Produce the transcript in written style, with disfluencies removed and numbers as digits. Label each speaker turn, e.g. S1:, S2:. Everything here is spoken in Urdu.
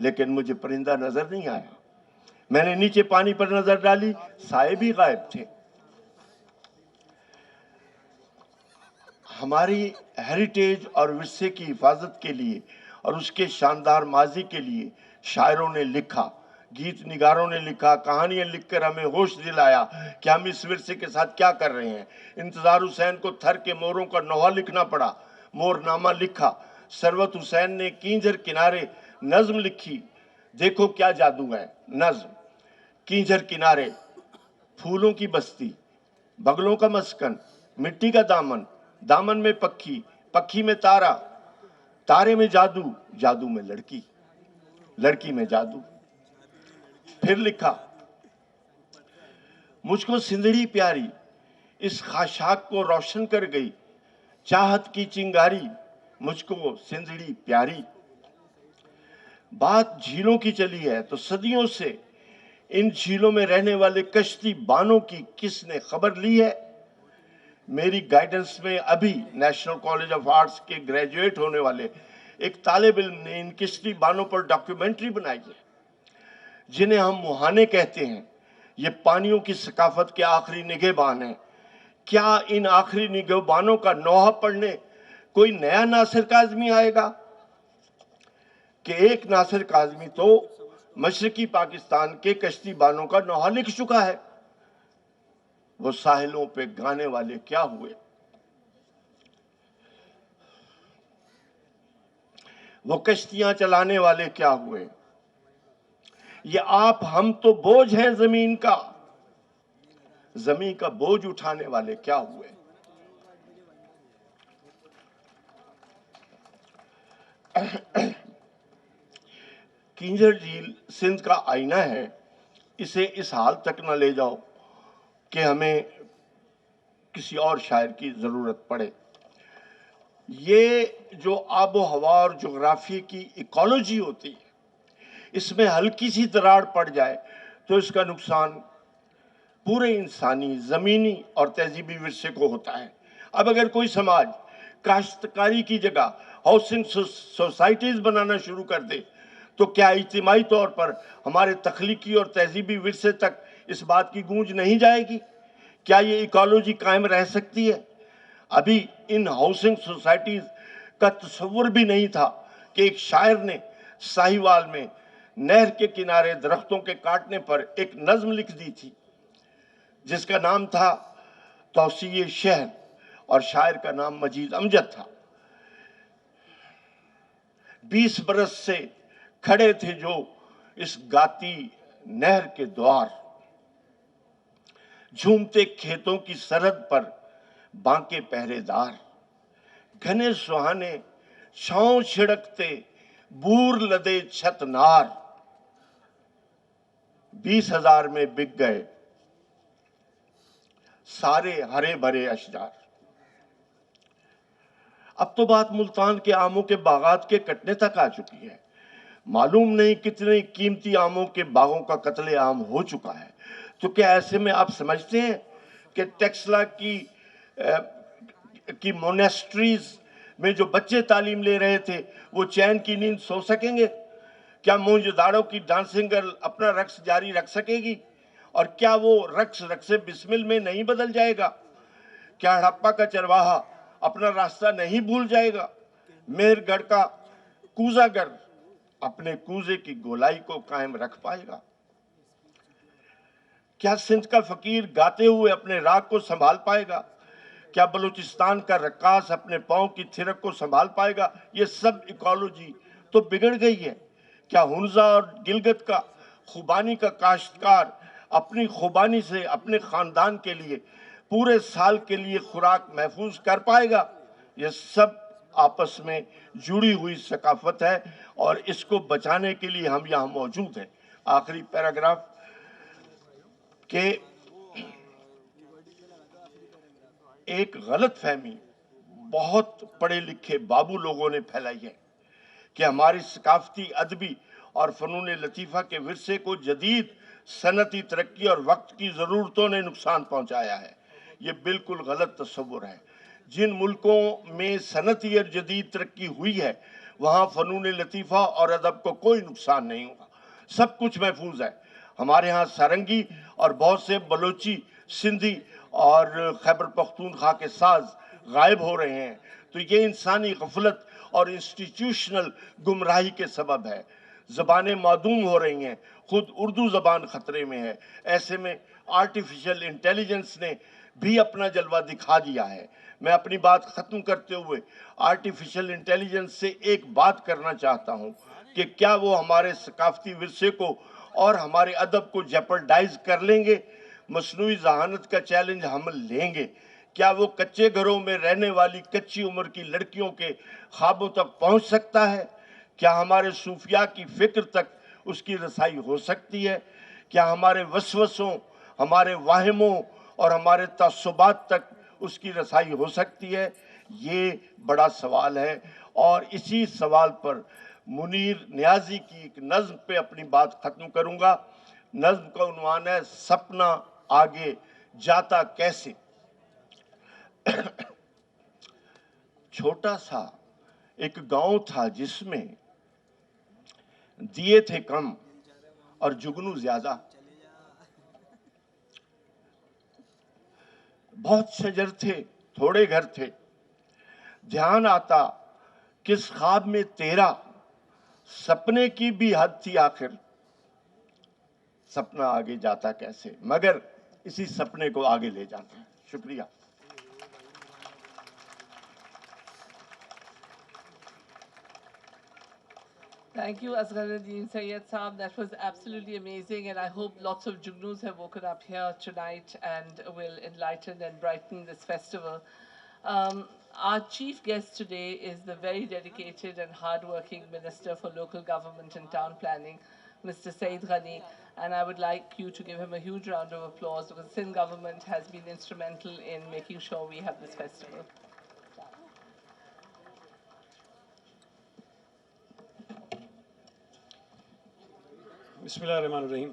S1: لیکن مجھے پرندہ نظر نہیں آیا. میں نے نیچے پانی پر نظر ڈالی, سائے بھی غائب تھے. ہماری ہیریٹیج اور ورثے کی حفاظت کے لیے اور اس کے شاندار ماضی کے لیے شاعروں نے لکھا, گیت نگاروں نے لکھا, کہانیاں لکھ کر ہمیں ہوش دلایا کہ ہم اس ورثے کے ساتھ کیا کر رہے ہیں. انتظار حسین کو تھر کے موروں کا نوحہ لکھنا پڑا, مور نامہ لکھا. ثروت حسین نے کینجھر کنارے نظم لکھی. دیکھو کیا جادو ہے نظم. کینجھر کنارے, پھولوں کی بستی, بگلوں کا مسکن, مٹی کا دامن, دامن میں پکھی, پکھی میں تارا, تارے میں جادو, جادو میں لڑکی, لڑکی میں جادو. پھر لکھا, مجھ کو سندھڑی پیاری اس خاشاک کو روشن کر گئی, چاہت کی چنگاری مجھ کو سندھڑی پیاری. بات جھیلوں کی چلی ہے تو صدیوں سے ان جھیلوں میں رہنے والے کشتی بانوں کی کس نے خبر لی ہے؟ میری گائیڈنس میں ابھی نیشنل کالج آف آرٹس کے گریجویٹ ہونے والے ایک طالب علم نے ان کشتی بانوں پر ڈاکیومنٹری بنائی ہے, جنہیں ہم مہانے کہتے ہیں. یہ پانیوں کی ثقافت کے آخری نگہبان ہیں. کیا ان آخری نگہبانوں کا نوحہ پڑھنے کوئی نیا ناصر کاظمی آئے گا؟ کہ ایک ناصر کاظمی تو مشرقی پاکستان کے کشتی بانوں کا نوحہ لکھ چکا ہے. وہ ساحلوں پہ گانے والے کیا ہوئے؟ وہ کشتیاں چلانے والے کیا ہوئے؟ یہ آپ ہم تو بوجھ ہیں زمین کا, زمین کا بوجھ اٹھانے والے کیا ہوئے؟ کینجھر جھیل سندھ کا آئینہ ہے. اسے اس حال تک نہ لے جاؤ کہ ہمیں کسی اور شاعر کی ضرورت پڑے. یہ جو آب و ہوا اور جغرافیے کی ایکالوجی ہوتی ہے, اس میں ہلکی سی دراڑ پڑ جائے تو اس کا نقصان پورے انسانی, زمینی اور تہذیبی ورثے کو ہوتا ہے. اب اگر کوئی سماج کاشتکاری کی جگہ ہاؤسنگ سوسائٹیز بنانا شروع کر دے تو کیا اجتماعی طور پر ہمارے تخلیقی اور تہذیبی ورثے تک اس بات کی گونج نہیں جائے گی؟ کیا یہ ایکالوجی قائم رہ سکتی ہے؟ ابھی ان ہاؤسنگ سوسائٹیز کا تصور بھی نہیں تھا کہ ایک شاعر نے ساہیوال میں نہر کے کنارے درختوں کے کاٹنے پر ایک نظم لکھ دی تھی جس کا نام تھا توسیع شہر, اور شاعر کا نام مجید امجد تھا. 20 برس سے کھڑے تھے جو اس گاتی نہر کے دوار, جھومتے کھیتوں کی سرحد پر بانکے پہرے دار, گھنے سہانے چھاؤں چھڑکتے بور لدے چھت نار, 20,000 میں بک گئے سارے ہرے بھرے اشجار. اب تو بات ملتان کے آموں کے باغات کے کٹنے تک آ چکی ہے. معلوم نہیں کتنے قیمتی آموں کے باغوں کا قتل عام ہو چکا ہے. تو کیا ایسے میں آپ سمجھتے ہیں کہ ٹیکسلا کی مونیسٹریز میں جو بچے تعلیم لے رہے تھے وہ چین کی نیند سو سکیں گے؟ کیا موہنجوداڑو کی ڈانسنگ گرل اپنا رقص جاری رکھ سکے گی؟ اور کیا وہ رقص بسمل میں نہیں بدل جائے گا؟ کیا ہڑپا کا چرواہا اپنا راستہ نہیں بھول جائے گا؟ مہر گڑھ کا کوزہ گر اپنے کوزے کی گولائی کو قائم رکھ پائے گا؟ کیا سندھ کا فقیر گاتے ہوئے اپنے راگ کو سنبھال پائے گا؟ کیا بلوچستان کا رقاص اپنے پاؤں کی تھرک کو سنبھال پائے گا؟ یہ سب ایکالوجی تو بگڑ گئی ہے. کیا ہنزا اور گلگت کا خوبانی کا کاشتکار اپنی خوبانی سے اپنے خاندان کے لیے پورے سال کے لیے خوراک محفوظ کر پائے گا؟ یہ سب آپس میں جڑی ہوئی ثقافت ہے اور اس کو بچانے کے لیے ہم یہاں موجود ہیں. آخری پیراگراف کہ ایک غلط فہمی بہت پڑھے لکھے بابو لوگوں نے پھیلائی ہے کہ ہماری ثقافتی, ادبی اور فنون لطیفہ کے ورثے کو جدید صنعتی ترقی اور وقت کی ضرورتوں نے نقصان پہنچایا ہے. یہ بالکل غلط تصور ہے. جن ملکوں میں صنعتی اور جدید ترقی ہوئی ہے وہاں فنون لطیفہ اور ادب کو کوئی نقصان نہیں ہوگا، سب کچھ محفوظ ہے۔ ہمارے ہاں سارنگی اور بہت سے بلوچی، سندھی اور خیبر پختونخوا کے ساز غائب ہو رہے ہیں، تو یہ انسانی غفلت اور انسٹیٹیوشنل گمراہی کے سبب ہے۔ زبانیں معدوم ہو رہی ہیں، خود اردو زبان خطرے میں ہے۔ ایسے میں آرٹیفیشل انٹیلیجنس نے بھی اپنا جلوہ دکھا دیا ہے۔ میں اپنی بات ختم کرتے ہوئے آرٹیفیشل انٹیلیجنس سے ایک بات کرنا چاہتا ہوں کہ کیا وہ ہمارے ثقافتی ورثے کو اور ہمارے ادب کو جیپرڈائز کر لیں گے؟ مصنوعی ذہانت کا چیلنج ہم لیں گے؟ کیا وہ کچے گھروں میں رہنے والی کچی عمر کی لڑکیوں کے خوابوں تک پہنچ سکتا ہے؟ کیا ہمارے صوفیاء کی فکر تک اس کی رسائی ہو سکتی ہے؟ کیا ہمارے وسوسوں، ہمارے واہموں اور ہمارے تعصبات تک اس کی رسائی ہو سکتی ہے؟ یہ بڑا سوال ہے، اور اسی سوال پر منیر نیازی کی ایک نظم پہ اپنی بات ختم کروں گا۔ نظم کا عنوان ہے سپنا آگے جاتا کیسے۔ چھوٹا سا ایک گاؤں تھا جس میں دیے تھے کم اور جگنو زیادہ، بہت شجر تھے تھوڑے گھر تھے، دھیان آتا کس خواب میں تیرا، سپنے کی بھی حد تھی آخر، سپنا آگے جاتا کیسے، مگر اسی سپنے کو آگے لے جاتا ہے۔ شکریہ۔
S2: Thank you, Asgharuddin Sayyed Saab. That was absolutely amazing, and I hope lots of Jugnoos have woken up here tonight and will enlighten and brighten this festival. Our chief guest today is the very dedicated and hardworking Minister for Local Government and Town Planning, Mr. Saeed Ghani, and I would like you to give him a huge round of applause because the Sindh government has been instrumental in making sure we have this festival.
S3: بسم اللہ الرحمن الرحیم۔